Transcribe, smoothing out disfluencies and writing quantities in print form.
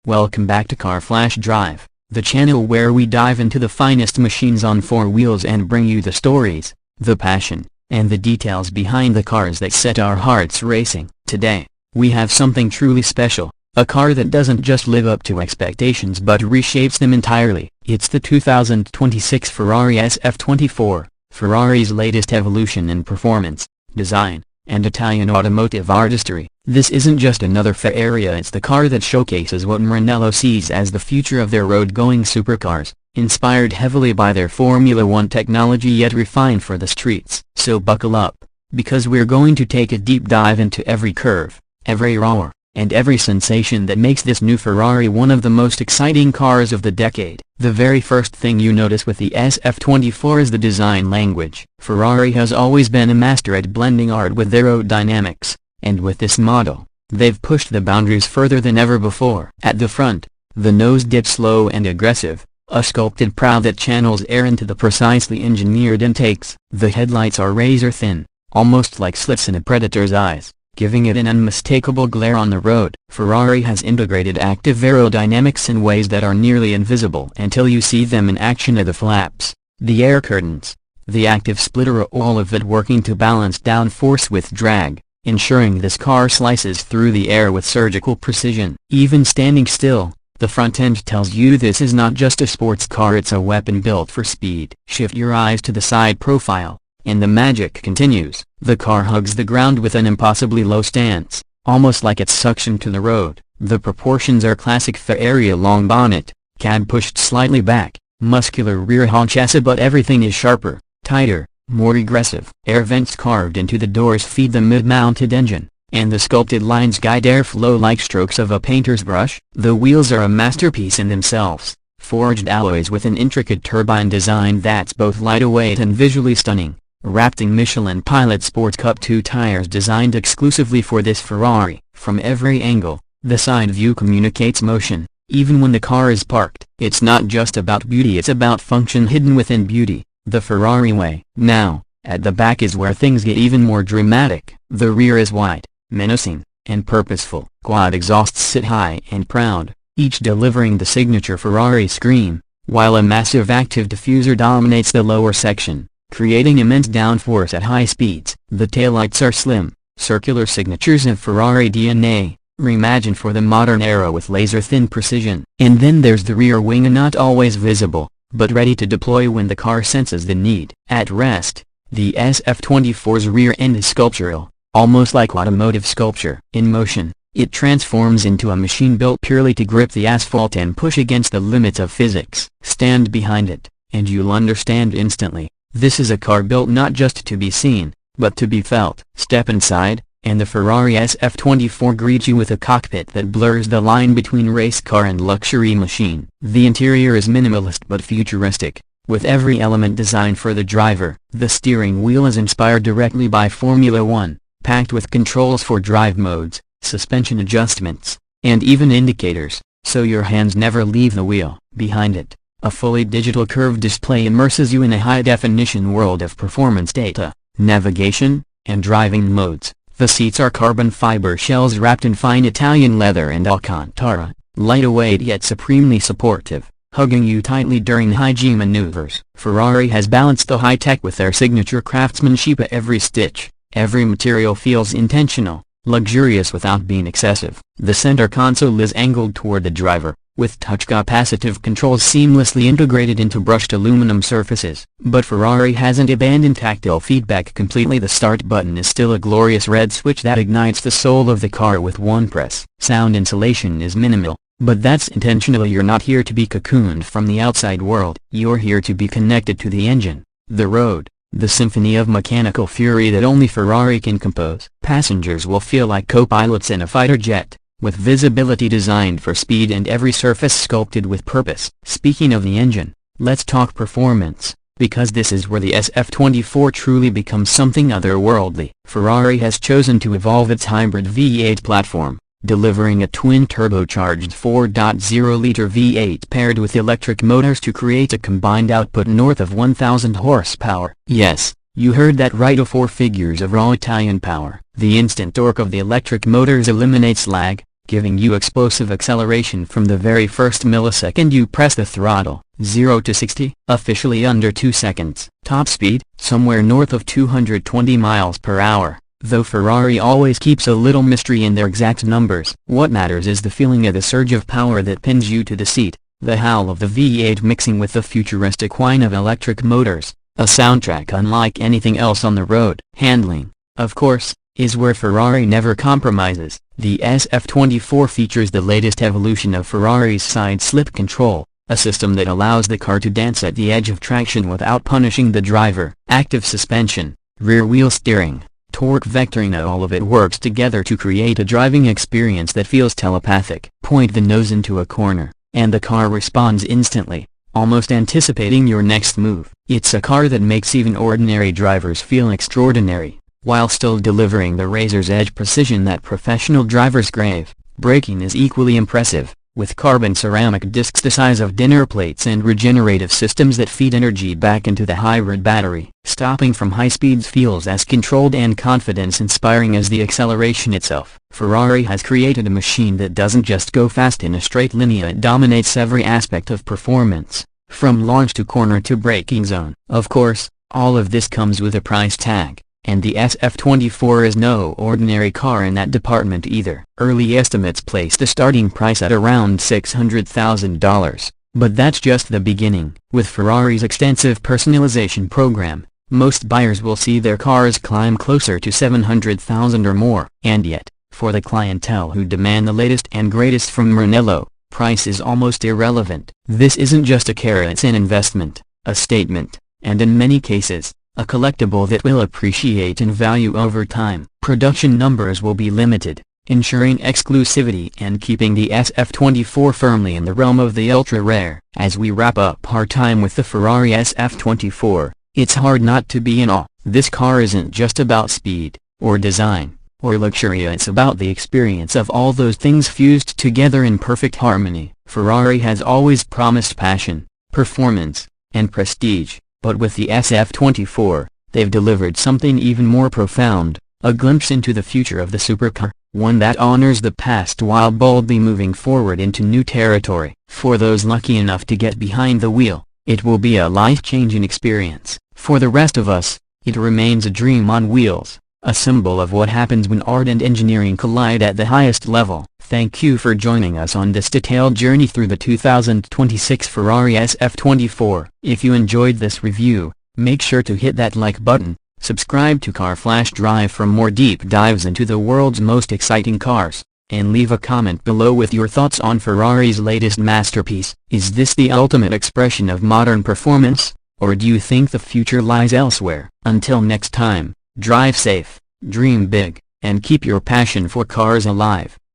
Welcome back to Car Flash Drive, the channel where we dive into the finest machines on four wheels and bring you the stories, the passion, and the details behind the cars that set our hearts racing. Today, we have something truly special, a car that doesn't just live up to expectations but reshapes them entirely. It's the 2026 Ferrari SF-24, Ferrari's latest evolution in performance, design, and Italian automotive artistry. This isn't just another Ferrari, it's the car that showcases what Maranello sees as the future of their road-going supercars, inspired heavily by their Formula One technology yet refined for the streets. So buckle up, because we're going to take a deep dive into every curve, every roar, and every sensation that makes this new Ferrari one of the most exciting cars of the decade. The very first thing you notice with the SF-24 is the design language. Ferrari has always been a master at blending art with aerodynamics, and with this model, they've pushed the boundaries further than ever before. At the front, the nose dips slow and aggressive, a sculpted prow that channels air into the precisely engineered intakes. The headlights are razor-thin, almost like slits in a predator's eyes, giving it an unmistakable glare on the road. Ferrari has integrated active aerodynamics in ways that are nearly invisible until you see them in action. At the flaps, the air curtains, the active splitter, all of it working to balance downforce with drag, ensuring this car slices through the air with surgical precision. Even standing still, the front end tells you this is not just a sports car, it's a weapon built for speed. Shift your eyes to the side profile, and the magic continues. The car hugs the ground with an impossibly low stance, almost like it's suctioned to the road. The proportions are classic Ferrari: long bonnet, cab pushed slightly back, muscular rear haunches, but everything is sharper, tighter, more aggressive. Air vents carved into the doors feed the mid-mounted engine, and the sculpted lines guide airflow like strokes of a painter's brush. The wheels are a masterpiece in themselves, forged alloys with an intricate turbine design that's both lightweight and visually stunning. Wrapped in Michelin Pilot Sports Cup 2 tires designed exclusively for this Ferrari. From every angle, the side view communicates motion, even when the car is parked. It's not just about beauty, it's about function hidden within beauty, the Ferrari way. Now, at the back is where things get even more dramatic. The rear is wide, menacing, and purposeful. Quad exhausts sit high and proud, each delivering the signature Ferrari scream, while a massive active diffuser dominates the lower section, creating immense downforce at high speeds. The taillights are slim, circular signatures of Ferrari DNA, reimagined for the modern era with laser-thin precision. And then there's the rear wing, not always visible, but ready to deploy when the car senses the need. At rest, the SF-24's rear end is sculptural, almost like automotive sculpture. In motion, it transforms into a machine built purely to grip the asphalt and push against the limits of physics. Stand behind it, and you'll understand instantly. This is a car built not just to be seen, but to be felt. Step inside, and the Ferrari SF-24 greets you with a cockpit that blurs the line between race car and luxury machine. The interior is minimalist but futuristic, with every element designed for the driver. The steering wheel is inspired directly by Formula One, packed with controls for drive modes, suspension adjustments, and even indicators, so your hands never leave the wheel. Behind it, a fully digital curved display immerses you in a high-definition world of performance data, navigation, and driving modes. The seats are carbon fiber shells wrapped in fine Italian leather and Alcantara, lightweight yet supremely supportive, hugging you tightly during high-G maneuvers. Ferrari has balanced the high-tech with their signature craftsmanship. Every stitch, every material feels intentional, luxurious without being excessive. The center console is angled toward the driver, with touch capacitive controls seamlessly integrated into brushed aluminum surfaces. But Ferrari hasn't abandoned tactile feedback completely. The start button is still a glorious red switch that ignites the soul of the car with one press. Sound insulation is minimal, but that's intentional. You're not here to be cocooned from the outside world. You're here to be connected to the engine, the road, the symphony of mechanical fury that only Ferrari can compose. Passengers will feel like co-pilots in a fighter jet, with visibility designed for speed and every surface sculpted with purpose. Speaking of the engine, let's talk performance, because this is where the SF-24 truly becomes something otherworldly. Ferrari has chosen to evolve its hybrid V8 platform, delivering a twin-turbocharged 4.0-liter V8 paired with electric motors to create a combined output north of 1,000 horsepower. Yes, you heard that right, 4 figures of raw Italian power. The instant torque of the electric motors eliminates lag, giving you explosive acceleration from the very first millisecond you press the throttle. 0 to 60, officially under 2 seconds. Top speed, somewhere north of 220 miles per hour, though Ferrari always keeps a little mystery in their exact numbers. What matters is the feeling of the surge of power that pins you to the seat, the howl of the V8 mixing with the futuristic whine of electric motors, a soundtrack unlike anything else on the road. Handling, of course, is where Ferrari never compromises. The SF-24 features the latest evolution of Ferrari's side-slip control, a system that allows the car to dance at the edge of traction without punishing the driver. Active suspension, rear-wheel steering, torque vectoring, all of it works together to create a driving experience that feels telepathic. Point the nose into a corner, and the car responds instantly, almost anticipating your next move. It's a car that makes even ordinary drivers feel extraordinary, while still delivering the razor's edge precision that professional drivers crave. Braking is equally impressive, with carbon ceramic discs the size of dinner plates and regenerative systems that feed energy back into the hybrid battery. Stopping from high speeds feels as controlled and confidence-inspiring as the acceleration itself. Ferrari has created a machine that doesn't just go fast in a straight line, it dominates every aspect of performance, from launch to corner to braking zone. Of course, all of this comes with a price tag, and the SF-24 is no ordinary car in that department either. Early estimates place the starting price at around $600,000, but that's just the beginning. With Ferrari's extensive personalization program, most buyers will see their cars climb closer to $700,000 or more. And yet, for the clientele who demand the latest and greatest from Brunello, price is almost irrelevant. This isn't just a car, it's an investment, a statement, and in many cases, a collectible that will appreciate in value over time. Production numbers will be limited, ensuring exclusivity and keeping the SF-24 firmly in the realm of the ultra-rare. As we wrap up our time with the Ferrari SF-24, it's hard not to be in awe. This car isn't just about speed, or design, or luxury, it's about the experience of all those things fused together in perfect harmony. Ferrari has always promised passion, performance, and prestige. But with the SF-24, they've delivered something even more profound, a glimpse into the future of the supercar, one that honors the past while boldly moving forward into new territory. For those lucky enough to get behind the wheel, it will be a life-changing experience. For the rest of us, it remains a dream on wheels, a symbol of what happens when art and engineering collide at the highest level. Thank you for joining us on this detailed journey through the 2026 Ferrari SF-24. If you enjoyed this review, make sure to hit that like button, subscribe to Car Flash Drive for more deep dives into the world's most exciting cars, and leave a comment below with your thoughts on Ferrari's latest masterpiece. Is this the ultimate expression of modern performance, or do you think the future lies elsewhere? Until next time, drive safe, dream big, and keep your passion for cars alive.